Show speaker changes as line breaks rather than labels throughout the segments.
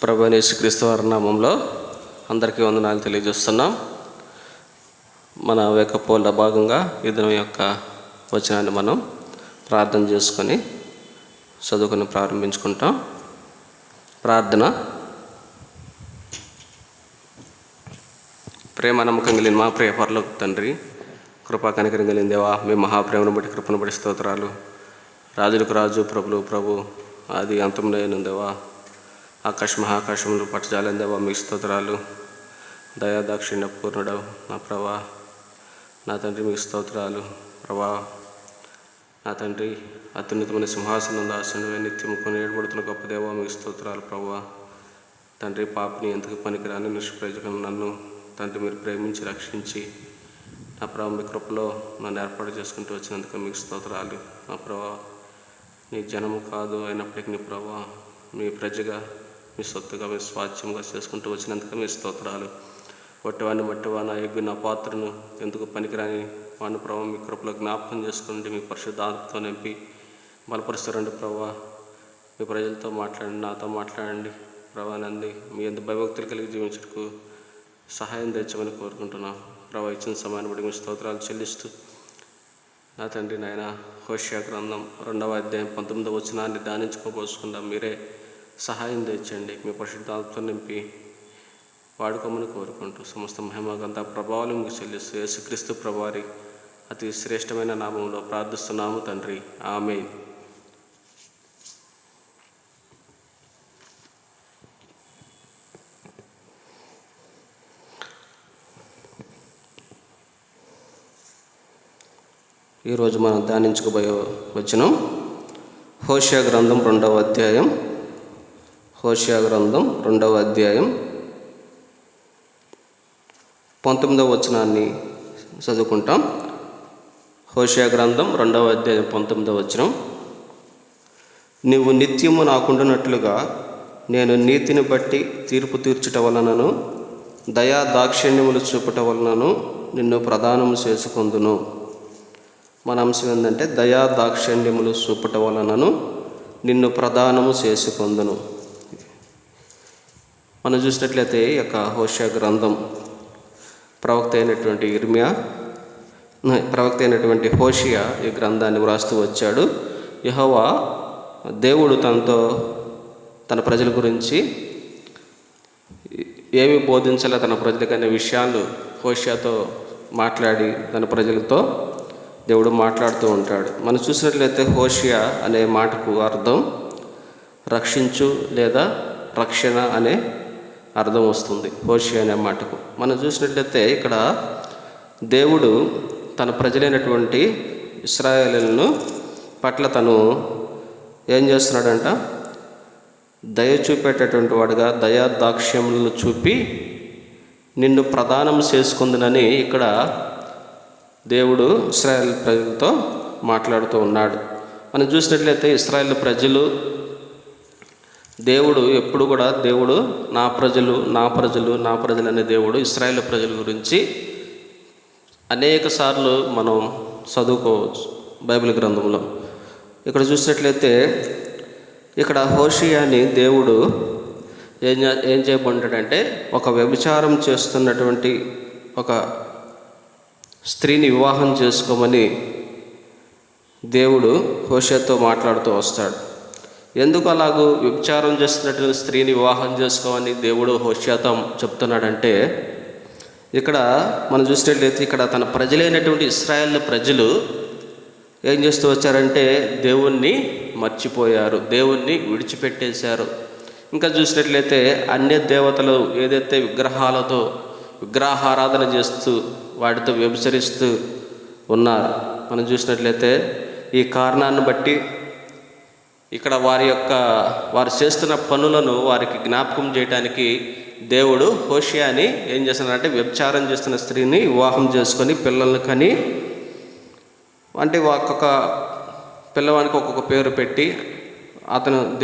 ప్రభువైన యేసుక్రీస్తు వారి నామంలో అందరికీ వందనాలు తెలియజేస్తున్నాం. మన వేకపోల భాగంగా ఈ దినం యొక్క వచనాన్ని మనం ప్రార్థన చేసుకొని చదువుకొని ప్రారంభించుకుంటాం. ప్రార్థన. ప్రేమ నమ్మకం కలిగిన మా ప్రియ పరలోక తండ్రి, కృపా కనికరం కలిగిన దేవా, మీ మహాప్రేమను బట్టి కృపను బట్టి స్తోత్రాలు. రాజులకు రాజు, ప్రభులు ప్రభు, ఆది అంతం లేని దేవా, ఆకాశ మహాకాశములు పట్టజాలని దేవా, మీకు స్తోత్రాలు. దయాదాక్షిణ్య పూర్ణుడవు నా ప్రభా, నా తండ్రి మీకు స్తోత్రాలు. ప్రభా నా తండ్రి, అత్యున్నతమైన సింహాసనం దాసునివే నిత్యము కొని ఏడుబడుతున్న గొప్ప దేవా, మీకు స్తోత్రాలు. ప్రభా తండ్రి, పాపిని ఎందుకు పనికిరాని నిష్ప్రయోజకం నన్ను తండ్రి మీరు ప్రేమించి రక్షించి నా ప్రభా మీ కృపలో నన్ను ఏర్పాటు చేసుకుంటూ వచ్చినందుకు మీకు స్తోత్రాలు. నా ప్రభా నీ జనము కాదు అయినప్పటికీ నీ ప్రభా మీ ప్రజగా, మీ సొత్తుగా, మీ స్వాస్థ్యంగా చేసుకుంటూ వచ్చినందుకు మీ స్తోత్రాలు. ఒట్టివాడిని మట్టివాడిని ఎగ్గు నా పాత్రను ఎందుకు పనికిరాని వాడిని ప్రభావ మీ కృపలో జ్ఞాపకం చేసుకుంటే మీ పరిశుద్ధాత్మతో నింపి బలపరుస్తారండి. ప్రభా మీ ప్రజలతో మాట్లాడండి, నాతో మాట్లాడండి. ప్రభా నంది మీ ఎంత భయభక్తులు కలిగి జీవించడానికి సహాయం తెచ్చమని కోరుకుంటున్నాం. ప్రభా ఇచ్చిన సమయాన్ని బట్టి మీ స్తోత్రాలు చెల్లిస్తూ నా తండ్రి నాయన, హోషేయ గ్రంథం 2వ అధ్యాయం 19వ వచనాన్ని ధ్యానించుకోబోసుకుందాం. మీరే సహాయం తెచ్చండి, మీ పరిశుద్ధాత్మతో నింపి వాడుకోమని కోరుకుంటూ సమస్త మహిమగంత ప్రభావాలు మీకు చెల్లిస్తూ యేసుక్రీస్తు ప్రభువారి అతి శ్రేష్టమైన నామంలో ప్రార్థిస్తున్నాము తండ్రి, ఆమేన్. ఈరోజు మనం ధ్యానించుకోబోయే వచనం హోషేయ గ్రంథం 2వ అధ్యాయం. హోషేయ గ్రంథం 2వ అధ్యాయం 19వ వచనాన్ని చదువుకుంటాం. హోషేయ గ్రంథం 2వ అధ్యాయం 19వ వచనం. నీవు నిత్యము నాకుండునట్లుగా నేను నీతిని బట్టి తీర్పు తీర్చుట వలనను దయా దాక్షిణ్యములు చూపుట వలనను నిన్ను ప్రదానము చేసుకొందును. మన అంశం ఏంటంటే దయా దాక్షిణ్యములు చూపుట వలనను నిన్ను ప్రదానము చేసుకొందును. మనం చూసినట్లయితే ఈ యొక్క హోషేయ గ్రంథం ప్రవక్త అయినటువంటి హోషేయ ఈ గ్రంథాన్ని వ్రాస్తూ వచ్చాడు. యెహోవా దేవుడు తన ప్రజల గురించి ఏమి బోధించాలో తన ప్రజలకు అనే విషయాలు హోషేయతో మాట్లాడి తన ప్రజలతో దేవుడు మాట్లాడుతూ ఉంటాడు. మనం చూసినట్లయితే హోషేయ అనే మాటకు అర్థం రక్షించు లేదా రక్షణ అనే అర్థం వస్తుంది హోషేయ అనే మాటకు. మనం చూసినట్లయితే ఇక్కడ దేవుడు తన ప్రజలైనటువంటి ఇశ్రాయేలును పట్ల తను ఏం చేస్తున్నాడంట, దయ చూపేటటువంటి వాడుగా దయా దాక్ష్యములను చూపి నిన్ను ప్రదానం చేసుకుందునని ఇక్కడ దేవుడు ఇశ్రాయేలు ప్రజలతో మాట్లాడుతూ ఉన్నాడు. మనం చూసినట్లయితే ఇశ్రాయేలు ప్రజలు దేవుడు ఎప్పుడు కూడా దేవుడు నా ప్రజలు నా ప్రజలు నా ప్రజలు అనే దేవుడు ఇశ్రాయేలు ప్రజల గురించి అనేక సార్లు మనం చదువుకోవచ్చు బైబిల్ గ్రంథంలో. ఇక్కడ చూసినట్లయితే ఇక్కడ హోషేయని దేవుడు ఏం చేయబడ్డాడంటే ఒక వ్యభిచారం చేస్తున్నటువంటి ఒక స్త్రీని వివాహం చేసుకోమని దేవుడు హోషేయతో మాట్లాడుతూ వస్తాడు. ఎందుకు అలాగూ వ్యభిచారం చేస్తున్నటువంటి స్త్రీని వివాహం చేసుకోమని దేవుడు హోషేయతో చెప్తున్నాడంటే, ఇక్కడ మనం చూసినట్లయితే ఇక్కడ తన ప్రజలైనటువంటి ఇశ్రాయేలు ప్రజలు ఏం చేస్తూ వచ్చారంటే దేవుణ్ణి మర్చిపోయారు, దేవుణ్ణి విడిచిపెట్టేశారు. ఇంకా చూసినట్లయితే అన్య దేవతలు ఏదైతే విగ్రహారాధన చేస్తూ వాటితో వ్యభిచరిస్తూ ఉన్నారు. మనం చూసినట్లయితే ఈ కారణాన్ని బట్టి ఇక్కడ వారు చేస్తున్న పనులను వారికి జ్ఞాపకం చేయడానికి దేవుడు హోషేయని ఏం చేస్తున్నాడంటే వ్యభిచారం చేస్తున్న స్త్రీని వివాహం చేసుకొని పిల్లల్ని కని, అంటే ఒక్కొక్క పిల్లవానికి ఒక్కొక్క పేరు పెట్టి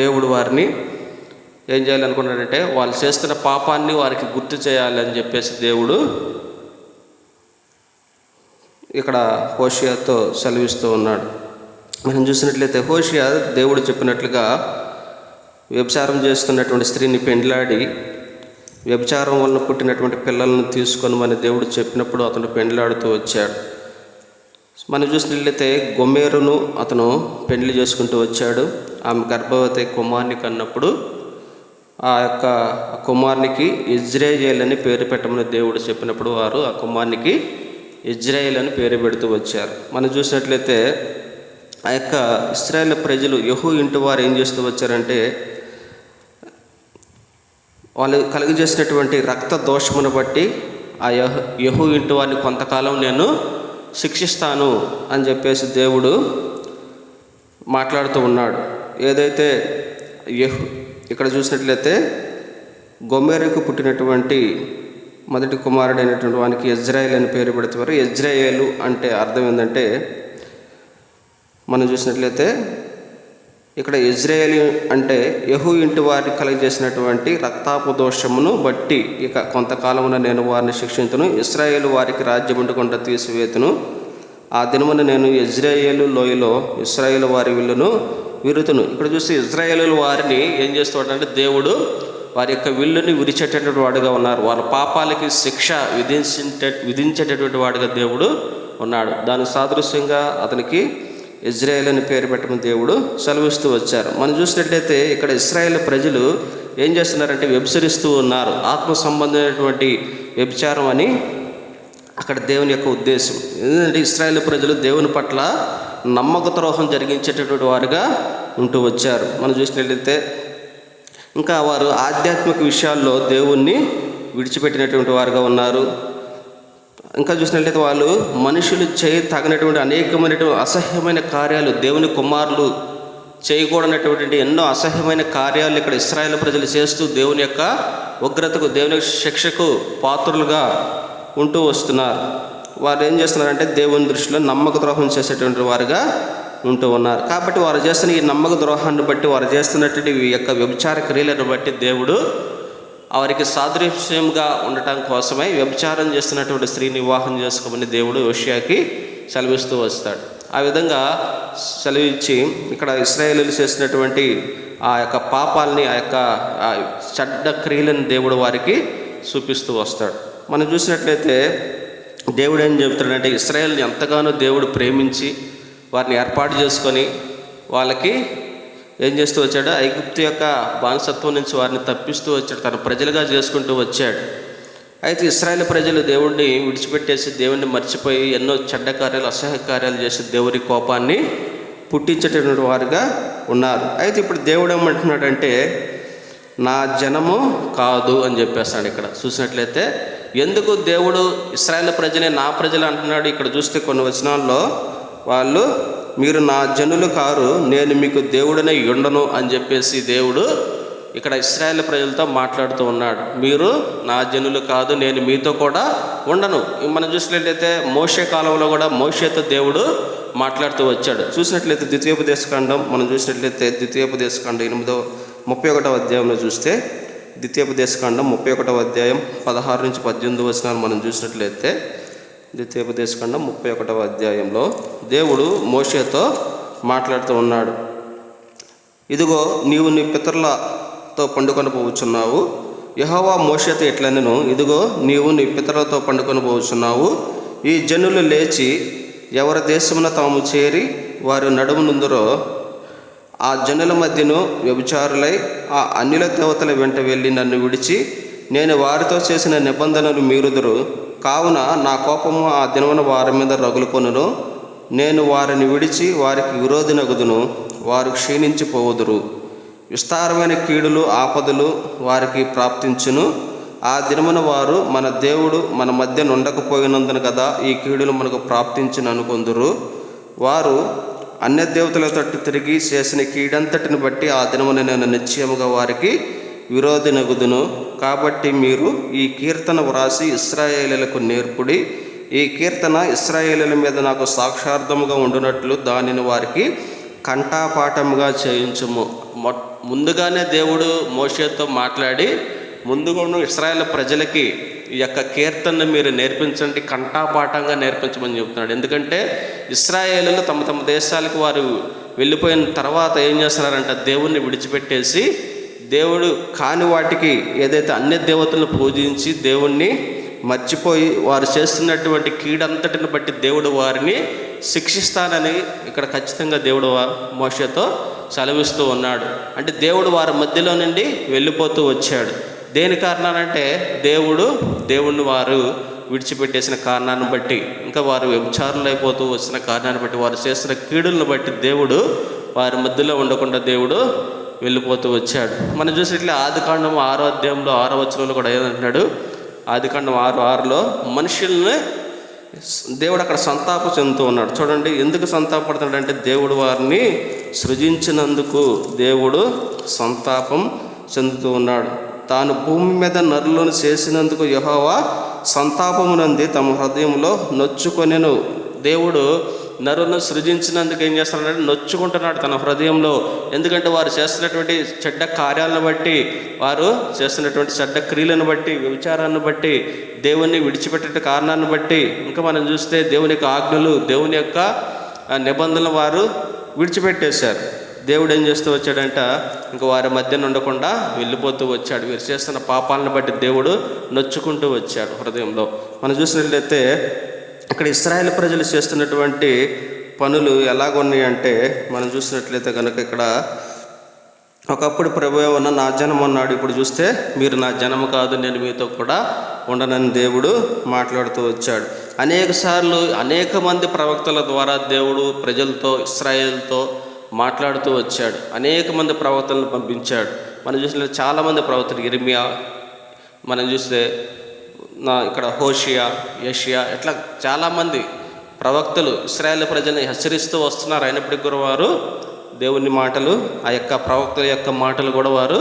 దేవుడు వారిని ఏం చేయాలనుకున్నాడంటే వాళ్ళు చేస్తున్న పాపాన్ని వారికి గుర్తు చేయాలని చెప్పేసి దేవుడు ఇక్కడ హోషేయతో సెలవిస్తూ ఉన్నాడు. మనం చూసినట్లయితే హోషేయ దేవుడు చెప్పినట్లుగా వ్యభిచారం చేస్తున్నటువంటి స్త్రీని పెండ్లాడి వ్యభిచారం వలన పుట్టినటువంటి పిల్లలను తీసుకొని మన దేవుడు చెప్పినప్పుడు అతను పెండ్లాడుతూ వచ్చాడు. మనం చూసినట్లయితే గొమేరును అతను పెండ్లి చేసుకుంటూ వచ్చాడు. ఆమె గర్భవతి కుమార్ని కన్నప్పుడు ఆ యొక్క కుమారునికి ఇజ్రాయేల్ అని పేరు పెట్టమని దేవుడు చెప్పినప్పుడు వారు ఆ కుమారునికి ఇజ్రాయేల్ అని పేరు పెడుతూ వచ్చారు. మనం చూసినట్లయితే ఆ యొక్క ఇశ్రాయేల్ ప్రజలు యెహూ ఇంటి వారు ఏం చేస్తూ వచ్చారంటే, వాళ్ళు కలుగజేసినటువంటి రక్త దోషమును బట్టి ఆ యెహూ ఇంటి వారిని కొంతకాలం నేను శిక్షిస్తాను అని చెప్పేసి దేవుడు మాట్లాడుతూ ఉన్నాడు. ఏదైతే ఇక్కడ చూసినట్లయితే గొమేరుకు పుట్టినటువంటి మొదటి కుమారుడైనటువంటి వానికి ఇజ్రాయేల్ అని పేరు పెడతారు. ఇజ్రాయేలు అంటే అర్థం ఏంటంటే, మనం చూసినట్లయితే ఇక్కడ ఇజ్రాయేల్ అంటే యెహూ ఇంటి వారిని కలుగజేసినటువంటి రక్తాపు దోషమును బట్టి ఇక కొంతకాలమున నేను వారిని శిక్షించును, ఇశ్రాయేలు వారికి రాజ్యం ఉండకుండా తీసివేతును. ఆ దినమున నేను ఇజ్రాయేలు లోయలో ఇశ్రాయేలు వారి విల్లును విరుతును. ఇక్కడ చూస్తే ఇజ్రాయేలు వారిని ఏం చేస్తాడంటే, దేవుడు వారి యొక్క విల్లుని విరిచేటటువంటి వాడుగా ఉన్నారు. వాళ్ళ పాపాలకి శిక్ష విధించేటటువంటి వాడుగా దేవుడు ఉన్నాడు. దాని సాదృశ్యంగా అతనికి ఇజ్రాయేల్ అని పేరు పెట్టమని దేవుడు సెలవిస్తూ వచ్చారు. మనం చూసినట్లయితే ఇక్కడ ఇశ్రాయేల్ ప్రజలు ఏం చేస్తున్నారంటే వ్యభిచరిస్తూ ఉన్నారు. ఆత్మ సంబంధమైనటువంటి వ్యభిచారం అని అక్కడ దేవుని యొక్క ఉద్దేశం. ఎందుకంటే ఇశ్రాయేల్ ప్రజలు దేవుని పట్ల నమ్మక ద్రోహం జరిగించేటటువంటి వారుగా ఉంటూ వచ్చారు. మనం చూసినట్లయితే ఇంకా వారు ఆధ్యాత్మిక విషయాల్లో దేవుణ్ణి విడిచిపెట్టినటువంటి వారుగా ఉన్నారు. ఇంకా చూసినట్లయితే వాళ్ళు మనుషులు తగినటువంటి అనేకమైనటువంటి అసహ్యమైన కార్యాలు, దేవుని కుమారులు చేయకూడనటువంటి ఎన్నో అసహ్యమైన కార్యాలు ఇక్కడ ఇశ్రాయేల్ ప్రజలు చేస్తూ దేవుని యొక్క ఉగ్రతకు, దేవుని శిక్షకు పాత్రులుగా ఉంటూ వస్తున్నారు. వారు ఏం చేస్తున్నారంటే దేవుని దృష్టిలో నమ్మక ద్రోహం చేసేటువంటి వారుగా ఉంటూ ఉన్నారు. కాబట్టి వారు చేస్తున్న ఈ నమ్మక ద్రోహాన్ని బట్టి, వారు చేస్తున్నటువంటి ఈ యొక్క వ్యభిచార క్రియలను బట్టి దేవుడు వారికి సాదృశ్యంగా ఉండటం కోసమై వ్యభిచారం చేస్తున్నటువంటి స్త్రీని వివాహం చేసుకోమని దేవుడు యోషియాకి సెలవిస్తూ వస్తాడు. ఆ విధంగా సెలవిచ్చి ఇక్కడ ఇశ్రాయేలీయులు చేసినటువంటి ఆ యొక్క పాపాలని, ఆ యొక్క చెడ్డ క్రియలను దేవుడు వారికి చూపిస్తూ వస్తాడు. మనం చూసినట్లయితే దేవుడు ఏం చెబుతాడంటే, ఇశ్రాయేలుని ఎంతగానో దేవుడు ప్రేమించి వారిని ఏర్పాటు చేసుకొని వాళ్ళకి ఏం చేస్తూ వచ్చాడు, ఐగుప్తు యొక్క బానిసత్వం నుంచి వారిని తప్పిస్తూ వచ్చాడు, తన ప్రజలుగా చేసుకుంటూ వచ్చాడు. అయితే ఇశ్రాయేల్ ప్రజలు దేవుడిని విడిచిపెట్టేసి దేవుడిని మర్చిపోయి ఎన్నో చెడ్డ కార్యాలు, అసహ్య కార్యాలు చేసి దేవుడి కోపాన్ని పుట్టించేటటువంటి వారుగా ఉన్నారు. అయితే ఇప్పుడు దేవుడు ఏమంటున్నాడంటే, నా జనము కాదు అని చెప్పేస్తాడు. ఇక్కడ చూసినట్లయితే ఎందుకు దేవుడు ఇశ్రాయేల్ ప్రజలే నా ప్రజలు అంటున్నాడు? ఇక్కడ చూస్తే కొన్ని వచనాల్లో వాళ్ళు మీరు నా జనులు కారు, నేను మీకు దేవుడనే ఉండను అని చెప్పేసి దేవుడు ఇక్కడ ఇశ్రాయేల్ ప్రజలతో మాట్లాడుతూ ఉన్నాడు. మీరు నా జనులు కాదు, నేను మీతో కూడా ఉండను. మనం చూసినట్లయితే మోషే కాలంలో కూడా మోషేతో దేవుడు మాట్లాడుతూ వచ్చాడు. చూసినట్లయితే ద్వితీయోపదేశకాండం మనం చూసినట్లయితే ద్వితీయోపదేశకాండం 31వ అధ్యాయంలో చూస్తే ద్వితీయోపదేశకాండం 31వ అధ్యాయం 16 నుంచి 18 వచనాలు మనం చూసినట్లయితే ద్వితీయోపదేశకాండం 31వ అధ్యాయంలో దేవుడు మోషేతో మాట్లాడుతూ ఉన్నాడు. ఇదిగో నీవు నీ పితరులతో పండుకొని పోవచ్చున్నావు. యెహోవా మోషేతో ఎట్లనెను, ఇదిగో నీవు నీ పితరులతో పండుకొని పోవచ్చున్నావు. ఈ జనులు లేచి ఎవరి దేశమున తాము చేరి వారి నడుమునుందరో ఆ జనుల మధ్యను వ్యభిచారులై ఆ అన్యుల దేవతల వెంట వెళ్ళి నన్ను విడిచి నేను వారితో చేసిన నిబంధనలు మీరుదురు. కావున నా కోపము ఆ దినమున వారి మీద రగులుకొనును. నేను వారిని విడిచి వారికి విరోధినగుదును. వారు క్షీణించిపోవుదురు. విస్తారమైన కీడులు, ఆపదలు వారికి ప్రాప్తించును. ఆ దినమున వారు మన దేవుడు మన మధ్య ఉండకపోయినందున కదా ఈ కీడులు మనకు ప్రాప్తించును అనుకొందురు. వారు అన్య దేవతల తట్టు తిరిగి చేసిన కీడంతటిని బట్టి ఆ దినమున నేను నిశ్చయముగా వారికి విరోధినగుదును. కాబట్టి మీరు ఈ కీర్తన వ్రాసి ఇశ్రాయేలీయులకు నేర్పుడి. ఈ కీర్తన ఇశ్రాయేలీయుల మీద నాకు సాక్షార్థముగా ఉండునట్లు దానిని వారికి కంఠాపాఠముగా చేయించుము. ముందుగానే దేవుడు మోషేతో మాట్లాడి ముందుగా ఇశ్రాయేల్ ప్రజలకి ఈ యొక్క కీర్తనను మీరు నేర్పించండి, కంఠాపాఠంగా నేర్పించమని చెప్తున్నాడు. ఎందుకంటే ఇశ్రాయేలీయులు తమ తమ దేశాలకు వారు వెళ్ళిపోయిన తర్వాత ఏం చేస్తున్నారంటే దేవుణ్ణి విడిచిపెట్టేసి దేవుడు కాని వాటికి ఏదైతే అన్య దేవతలను పూజించి దేవుణ్ణి మర్చిపోయి వారు చేస్తున్నటువంటి కీడంతటిని బట్టి దేవుడు వారిని శిక్షిస్తానని ఇక్కడ ఖచ్చితంగా దేవుడు మోషేతో సెలవిస్తూ ఉన్నాడు. అంటే దేవుడు వారి మధ్యలో నుండి వెళ్ళిపోతూ వచ్చాడు. దేని కారణానంటే దేవుడిని వారు విడిచిపెట్టేసిన కారణాన్ని బట్టి, ఇంకా వారు వ్యభిచారులు అయిపోతూ వచ్చిన కారణాన్ని బట్టి, వారు చేస్తున్న కీడులను బట్టి దేవుడు వారి మధ్యలో ఉండకుండా దేవుడు వెళ్ళిపోతూ వచ్చాడు. మనం చూసినట్లే ఆదికాండం 6వ అధ్యాయంలో 6వ వచనంలో కూడా ఏదంటున్నాడు, ఆదికాండం 6:6లో మనుషుల్ని దేవుడు అక్కడ సంతాపం చెందుతూ ఉన్నాడు. చూడండి, ఎందుకు సంతాపడుతున్నాడు అంటే దేవుడు వారిని సృజించినందుకు దేవుడు సంతాపం చెందుతూ ఉన్నాడు. తాను భూమి మీద నరులను చేసినందుకు యెహోవా సంతాపమునంది తమ హృదయంలో నొచ్చుకొనెను. దేవుడు నరులను సృజించినందుకు ఏం చేస్తున్నాడంటే నొచ్చుకుంటున్నాడు తన హృదయంలో. ఎందుకంటే వారు చేస్తున్నటువంటి చెడ్డ కార్యాలను బట్టి, వారు చేస్తున్నటువంటి చెడ్డ క్రియలను బట్టి, వ్యభిచారాన్ని బట్టి, దేవుణ్ణి విడిచిపెట్టే కారణాన్ని బట్టి, ఇంకా మనం చూస్తే దేవుని యొక్క ఆజ్ఞలు, దేవుని యొక్క నిబంధనలు వారు విడిచిపెట్టేశారు. దేవుడు ఏం చేస్తూ వచ్చాడంట, ఇంకా వారి మధ్యన ఉండకుండా వెళ్ళిపోతూ వచ్చాడు. వీరు చేస్తున్న పాపాలను బట్టి దేవుడు నొచ్చుకుంటూ వచ్చాడు హృదయంలో. మనం చూసినట్లయితే ఇక్కడ ఇశ్రాయేలు ప్రజలు చేస్తున్నటువంటి పనులు ఎలాగున్నాయి అంటే, మనం చూసినట్లయితే కనుక ఇక్కడ ఒకప్పుడు ప్రభువే ఉన్న నా జనం అన్నాడు, ఇప్పుడు చూస్తే మీరు నా జనము కాదు, నేను మీతో కూడా ఉండనని దేవుడు మాట్లాడుతూ వచ్చాడు. అనేక సార్లు అనేక మంది ప్రవక్తల ద్వారా దేవుడు ప్రజలతో, ఇశ్రాయేలుతో మాట్లాడుతూ వచ్చాడు. అనేక మంది ప్రవక్తలను పంపించాడు. మనం చూసిన చాలామంది ప్రవక్తలు, ఇర్మియా, మనం చూస్తే ఇక్కడ హోషియా, యెషయా, ఇట్లా చాలామంది ప్రవక్తలు ఇశ్రాయేలు ప్రజల్ని హెచ్చరిస్తూ వస్తున్నారు. అయినప్పటికీ కూడా వారు దేవుని మాటలు, ఆ యొక్క ప్రవక్తల యొక్క మాటలు కూడా వారు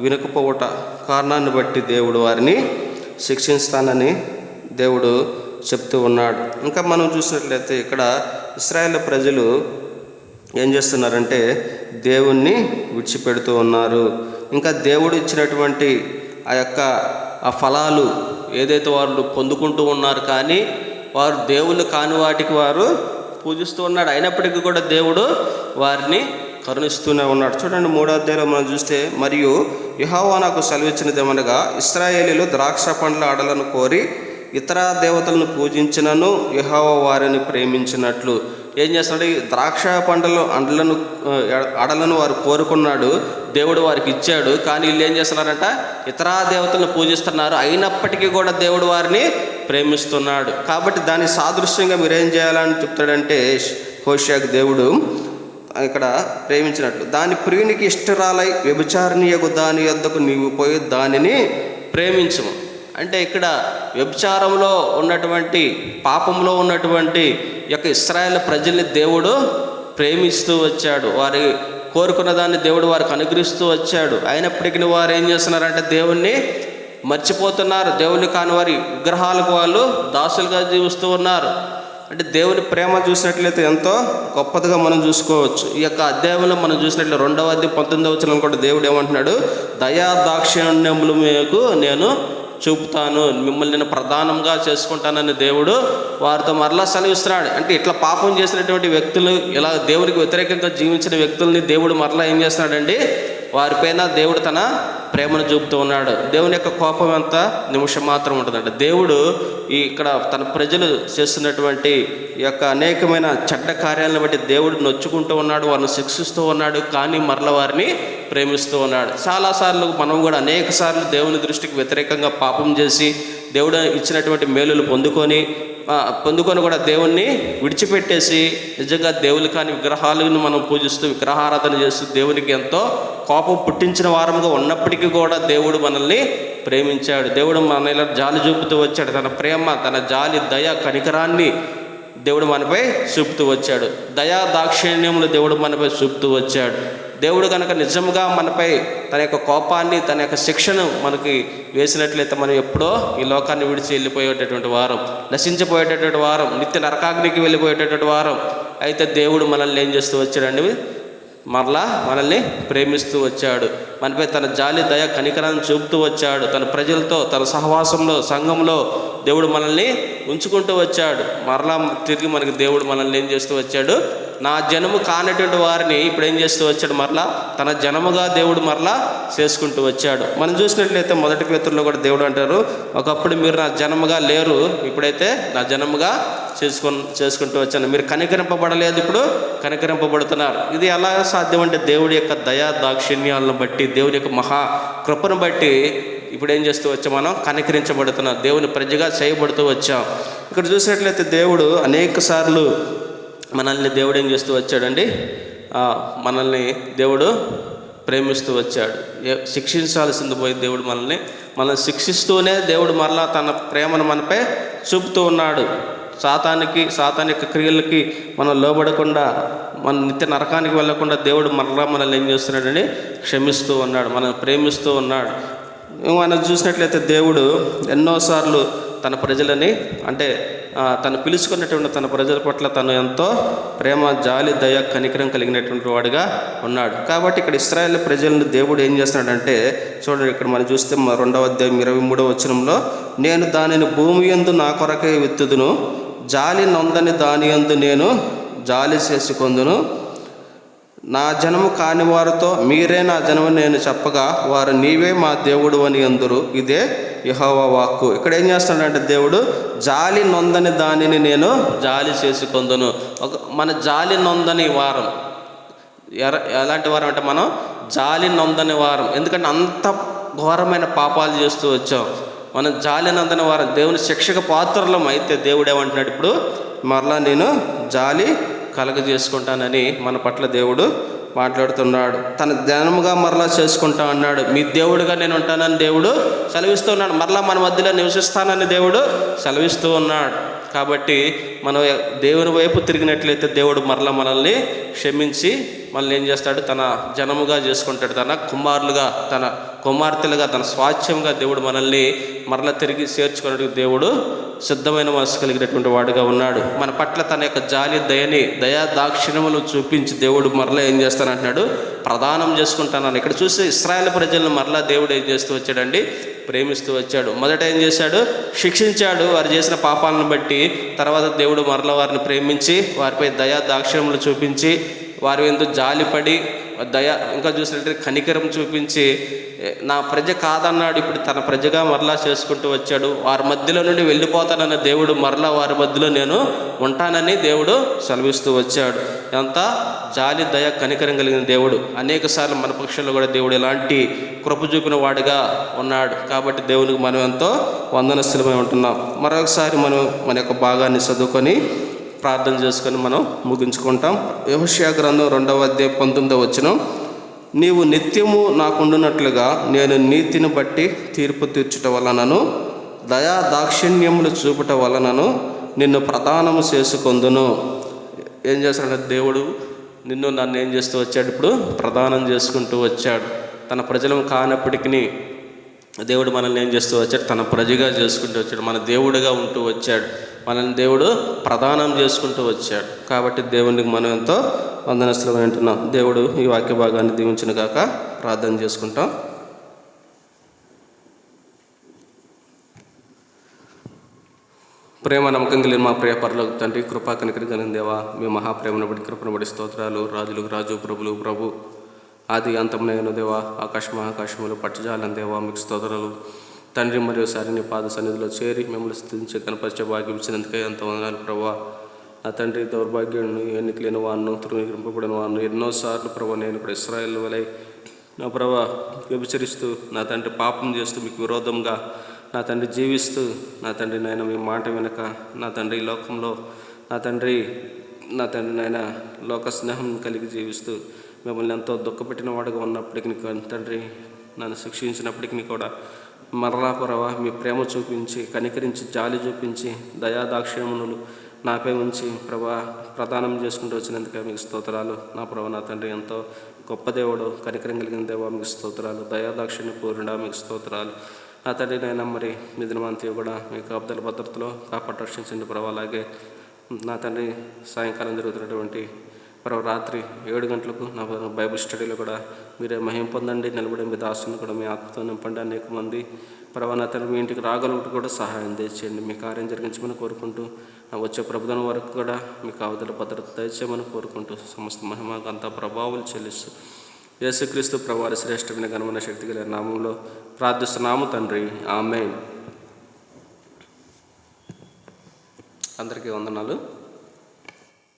వినకపోవట కారణాన్ని బట్టి దేవుడు వారిని శిక్షిస్తానని దేవుడు చెప్తూ ఉన్నాడు. ఇంకా మనం చూసినట్లయితే ఇక్కడ ఇశ్రాయేలు ప్రజలు ఏం చేస్తున్నారంటే దేవుణ్ణి విడిచిపెడుతూ ఉన్నారు. ఇంకా దేవుడు ఇచ్చినటువంటి ఆ ఫలాలు ఏదైతే వారు పొందుకుంటూ ఉన్నారు, కానీ వారు దేవుళ్ళు కాని వాటికి వారు పూజిస్తూ ఉన్నాడు. అయినప్పటికీ కూడా దేవుడు వారిని కరుణిస్తూనే ఉన్నాడు. చూడండి, 3వ అధ్యాయంలో మనం చూస్తే, మరియు యెహోవా నాకు సెలవిచ్చినదేమనగా, ఇశ్రాయేలీయులు ద్రాక్ష పండ్ల అడలను కోరి ఇతర దేవతలను పూజించినను యెహోవా వారిని ప్రేమించినట్లు. ఏం చేస్తున్నాడు, ఈ ద్రాక్ష పండ్ల అడలను వారు కోరుకున్నాడు, దేవుడు వారికి ఇచ్చాడు. కానీ వీళ్ళు ఏం చేస్తున్నారంట, ఇతర దేవతలను పూజిస్తున్నారు. అయినప్పటికీ కూడా దేవుడు వారిని ప్రేమిస్తున్నాడు. కాబట్టి దాని సాదృశ్యంగా మీరేం చేయాలని చెప్తాడంటే, హోషేయాకు దేవుడు ఇక్కడ ప్రేమించినట్లు, దాని ప్రియునికి ఇష్టరాలై వ్యభిచారణీయకు దాని యొద్దకు నీవు పోయి దానిని ప్రేమించము. అంటే ఇక్కడ వ్యభిచారంలో ఉన్నటువంటి, పాపంలో ఉన్నటువంటి యొక్క ఇశ్రాయేలు ప్రజల్ని దేవుడు ప్రేమిస్తూ వచ్చాడు. వారి కోరుకున్న దాన్ని దేవుడు వారికి అనుగ్రహిస్తూ వచ్చాడు. అయినప్పటికీ వారు ఏం చేస్తున్నారంటే దేవుణ్ణి మర్చిపోతున్నారు. దేవుని కాని వారి విగ్రహాలకు వాళ్ళు దాసులుగా జీవిస్తూ ఉన్నారు. అంటే దేవుని ప్రేమ చూసినట్లయితే ఎంతో గొప్పదిగా మనం చూసుకోవచ్చు. ఈ యొక్క అధ్యాయంలో మనం చూసినట్లయితే 2వ అధ్యాయం 19వ వచనం కూడా దేవుడు ఏమంటున్నాడు, దయా దాక్షిణ్యములు మీకు నేను చూపుతాను, మిమ్మల్ని నేను ప్రధానంగా చేసుకుంటానని దేవుడు వారితో మరలా సెలవిస్తున్నాడు. అంటే ఇట్లా పాపం చేసినటువంటి వ్యక్తులు, ఇలా దేవునికి వ్యతిరేకంగా జీవించిన వ్యక్తుల్ని దేవుడు మరలా ఏం చేస్తున్నాడండి, వారిపైన దేవుడు తన ప్రేమను చూపుతూ ఉన్నాడు. దేవుని యొక్క కోపం ఎంత నిమిషం మాత్రం ఉంటుందంట. దేవుడు ఇక్కడ తన ప్రజలు చేస్తున్నటువంటి ఈ యొక్క అనేకమైన చెడ్డ కార్యాలను బట్టి దేవుడు నొచ్చుకుంటూ ఉన్నాడు, వారిని శిక్షిస్తూ ఉన్నాడు. కానీ మరల వారిని ప్రేమిస్తూ ఉన్నాడు. చాలాసార్లు మనం కూడా అనేక సార్లు దేవుని దృష్టికి వ్యతిరేకంగా పాపం చేసి దేవుడు ఇచ్చినటువంటి మేలులు పొందుకొని కూడా దేవుణ్ణి విడిచిపెట్టేసి నిజంగా దేవులు కాని విగ్రహాలను మనం పూజిస్తూ విగ్రహారాధన చేస్తూ దేవునికి ఎంతో కోపం పుట్టించిన వారంగా ఉన్నప్పటికీ కూడా దేవుడు మనల్ని ప్రేమించాడు. దేవుడు మన ఇలా జాలి చూపుతూ వచ్చాడు. తన ప్రేమ, తన జాలి, దయ, కనికరాన్ని దేవుడు మనపై చూపుతూ వచ్చాడు. దయా దాక్షిణ్యములు దేవుడు మనపై చూపుతూ వచ్చాడు. దేవుడు కనుక నిజంగా మనపై తన యొక్క కోపాన్ని, తన యొక్క శిక్షను మనకి వేసినట్లయితే మనం ఎప్పుడో ఈ లోకాన్ని విడిచి వెళ్ళిపోయేటటువంటి వారం, నశించిపోయేటటువంటి వారం, నిత్య నరకాగ్నికి వెళ్ళిపోయేటటువంటి వారం. అయితే దేవుడు మనల్ని ఏం చేస్తూ వచ్చాడండి, మరలా మనల్ని ప్రేమిస్తూ వచ్చాడు. మనపై తన జాలి, దయ, కనికరాన్ని చూపుతూ వచ్చాడు. తన ప్రజలతో, తన సహవాసంలో, సంఘంలో దేవుడు మనల్ని ఉంచుకుంటూ వచ్చాడు. మరలా తిరిగి మనకి దేవుడు మనల్ని ఏం చేస్తూ వచ్చాడు, నా జనము కానటువంటి వారిని ఇప్పుడు ఏం చేస్తూ వచ్చాడు, మరలా తన జనముగా దేవుడు మరలా చేసుకుంటూ వచ్చాడు. మనం చూసినట్లయితే 1 పేతురులో కూడా దేవుడు అంటారు, ఒకప్పుడు మీరు నా జనముగా లేరు, ఇప్పుడైతే నా జనముగా చేసుకుంటూ వచ్చాను. మీరు కనికరింపబడలేదు, ఇప్పుడు కనికరింపబడుతున్నారు. ఇది ఎలా సాధ్యం అంటే దేవుడి యొక్క దయా దాక్షిణ్యాలను బట్టి, దేవుడి యొక్క మహా కృపను బట్టి ఇప్పుడు ఏం చేస్తూ వచ్చాం, మనం కనికరించబడుతున్నాం, దేవుని ప్రజగా చేయబడుతూ వచ్చాం. ఇక్కడ చూసినట్లయితే దేవుడు అనేక సార్లు మనల్ని దేవుడు ఏం చేస్తూ వచ్చాడండి, మనల్ని దేవుడు ప్రేమిస్తూ వచ్చాడు. శిక్షించాల్సింది పోయి దేవుడు మనల్ని శిక్షిస్తూనే దేవుడు మరలా తన ప్రేమను మనపై చూపుతూ ఉన్నాడు. సాతాన్ యొక్క క్రియలకి మనం లోబడకుండా, మన నిత్య నరకానికి వెళ్ళకుండా దేవుడు మరలా మనల్ని ఏం చేస్తున్నాడని క్షమిస్తూ ఉన్నాడు, మనల్ని ప్రేమిస్తూ ఉన్నాడు. మనం చూసినట్లయితే దేవుడు ఎన్నోసార్లు తన ప్రజలని, అంటే తను పిలుచుకున్నటువంటి తన ప్రజల పట్ల తను ఎంతో ప్రేమ, జాలి, దయ, కనికరం కలిగినటువంటి వాడుగా ఉన్నాడు. కాబట్టి ఇక్కడ ఇశ్రాయేలు ప్రజలను దేవుడు ఏం చేస్తున్నాడంటే, చూడండి ఇక్కడ మనం చూస్తే 2వ అధ్యాయం 23వ వచనంలో, నేను దానిని భూమి యందు నా కొరకే విత్తుదును, జాలి నొందని దాని యందు నేను జాలి చేసుకొందును, నా జనము కాని వారితో మీరే నా జనము నేను చెప్పగా వారు నీవే మా దేవుడు అని అందురు, ఇదే యెహోవా వాక్కు. ఇక్కడ ఏం చేస్తున్నాడంటే దేవుడు, జాలి నొందని దానిని నేను జాలి చేసుకొందును. మన జాలి నొందని వారం ఎలాంటి వారం అంటే, మనం జాలి నొందని వారం. ఎందుకంటే అంత ఘోరమైన పాపాలు చేస్తూ వచ్చాం. మనం జాలి నొందని వారం, దేవుని శిక్షకు పాత్రలం. అయితే దేవుడు ఏమంటున్నాడు, ఇప్పుడు మరలా నేను జాలి కలగజేసుకుంటానని మన పట్ల దేవుడు మాట్లాడుతున్నాడు. తన జనముగా మరలా చేసుకుంటా అన్నాడు. మీ దేవుడుగా నేను ఉంటానని దేవుడు సెలవిస్తూ ఉన్నాడు. మరలా మన మధ్యలో నివసిస్తానని దేవుడు సెలవిస్తూ ఉన్నాడు. కాబట్టి మనం దేవుని వైపు తిరిగినట్లయితే దేవుడు మరలా మనల్ని క్షమించి మనల్ని ఏం చేస్తాడు, తన జనముగా చేసుకుంటాడు. తన కుమారులుగా, తన కుమార్తెలుగా, తన స్వాస్థ్యంగా దేవుడు మనల్ని మరలా తిరిగి చేర్చుకున్నట్టు దేవుడు సిద్ధమైన మనసు కలిగినటువంటి వాడుగా ఉన్నాడు. మన పట్ల తన యొక్క జాలి, దయా దాక్షిణ్యములు చూపించి దేవుడు మరలా ఏం చేస్తానంటున్నాడు, ప్రదానం చేసుకుంటానని. ఇక్కడ చూస్తే ఇశ్రాయేలు ప్రజలను మరలా దేవుడు ఏం చేస్తూ వచ్చాడండి, ప్రేమిస్తూ వచ్చాడు. మొదట ఏం చేశాడు, శిక్షించాడు వారు చేసిన పాపాలను బట్టి. తర్వాత దేవుడు మరలా వారిని ప్రేమించి వారిపై దయా దాక్షిణ్యములు చూపించి వారి ఎందుకు జాలిపడి ఇంకా చూసినట్టు కనికరం చూపించి నా ప్రజ కాదన్నాడు, ఇప్పుడు తన ప్రజగా మరలా చేసుకుంటూ వచ్చాడు. వారి మధ్యలో నుండి వెళ్ళిపోతానన్న దేవుడు మరలా వారి మధ్యలో నేను ఉంటానని దేవుడు సెలవిస్తూ వచ్చాడు. ఎంత జాలి, దయ, కనికరం కలిగిన దేవుడు. అనేక సార్లు మన పక్షంలో కూడా దేవుడు ఎలాంటి కృప చూపిన వాడిగా ఉన్నాడు. కాబట్టి దేవునికి మనం ఎంతో వందనస్తులమై ఉంటున్నాం. మరొకసారి మనం మన యొక్క భాగాన్ని చదువుకొని ప్రార్థన చేసుకొని మనం ముగించుకుంటాం. యెహోషువ గ్రంథం 2వ అధ్యాయం 19వ వచనం, నీవు నిత్యము నాకుండునట్లుగా నేను నీతిని బట్టి తీర్పు తీర్చుట వలనను దయా దాక్షిణ్యములు చూపుట వలనను నిన్ను ప్రదానము చేసుకొందును. ఏం చేస్తాడంటే దేవుడు నన్ను ఏం చేస్తూ వచ్చాడు, ఇప్పుడు ప్రదానం చేసుకుంటూ వచ్చాడు. తన ప్రజలం కానప్పటికీ దేవుడు మనల్ని ఏం చేస్తూ వచ్చాడు, తన ప్రజగా చేసుకుంటూ వచ్చాడు. మన దేవుడిగా ఉంటూ వచ్చాడు. మనల్ని దేవుడు ప్రదానం చేసుకుంటూ వచ్చాడు. కాబట్టి దేవునికి మనం ఎంతో వందనస్తులు అంటున్నాం. దేవుడు ఈ వాక్య భాగాన్ని దీవించిన గాక. ప్రార్థన చేసుకుంటాం. ప్రేమ నమ్మకం కలిగిన మా ప్రియ పరలోక తండ్రి, కృపా కనికరం కలిగిన దేవా, మీ మహాప్రేమను బట్టి కృపను బట్టి స్తోత్రాలు. రాజులకు రాజు, ప్రభులు ప్రభు, ఆది అంతమునైన దేవా, ఆకాశములు పట్టుజాలని దేవా, మీకు స్తోత్రాలు తండ్రి. మరియు సారి నీ పాద సన్నిధిలో చేరి మిమ్మల్ని స్థుతించే కనపరిచే భాగ్యం ఇచ్చినందుకే ఎంతో వందనాలు ప్రభా. నా తండ్రి, దౌర్భాగ్యాన్ని, ఎన్నికలేని వాడిను, తృణీకరింపబడిన వాడిను, ఎన్నోసార్లు ప్రభా నేను ఇప్పుడు ఇశ్రాయేలు వలె నా ప్రభా వ్యభిచరిస్తూ, నా తండ్రి పాపం చేస్తూ, మీకు విరోధంగా నా తండ్రి జీవిస్తూ, నా తండ్రి నాయన మీ మాట వెనక నా తండ్రి లోకంలో నా తండ్రి నాయన లోక స్నేహం కలిగి జీవిస్తూ మిమ్మల్ని ఎంతో దుఃఖపెట్టిన వాడుగా ఉన్నప్పటికీ తండ్రి, నన్ను శిక్షించినప్పటికీ కూడా మరలా ప్రభా మీ ప్రేమ చూపించి, కనికరించి, జాలి చూపించి, దయాదాక్షిణ్యములు నాపై ఉంచి ప్రభా ప్రదానం చేసుకుంటూ వచ్చినందుకే మీకు స్తోత్రాలు. నా ప్రభా నా తండ్రి, ఎంతో గొప్ప దేవుడు, కనికరం కలిగిన దేవా మీకు స్తోత్రాలు. దయాదాక్షిణ్య పూర్ణుడా మీకు స్తోత్రాలు. నా తండ్రి నైనా మరి మీ దినమంతా కూడా మీ కాపుదల భద్రతలో కాపాడు రక్షించండి ప్రభా. అలాగే నా తండ్రి సాయంకాలం జరుగుతున్నటువంటి రాత్రి 7 గంటలకు నా బైబిల్ స్టడీలో కూడా మీరే మహిమ పొందండి. నిలబడే మీ దాసుని కూడా మీ ఆత్మతో నింపండి. అనేక మంది నా తల్లి మీ ఇంటికి రాగలుగుతూ కూడా సహాయం దయచేయండి. మీ కార్యం జరిగించమని కోరుకుంటూ వచ్చే ప్రభుత్వం వరకు కూడా మీ కావతల భద్రత దయచేయమని కోరుకుంటూ సమస్త మహిమ అంతా ప్రభావాలు చెల్లిస్తూ యేసుక్రీస్తు ప్రభువారి శ్రేష్టమైన ఘనమైన శక్తి గల నామంలో ప్రార్థిస్తున్నాము తండ్రి, ఆమేన్. అందరికీ వందనాలు.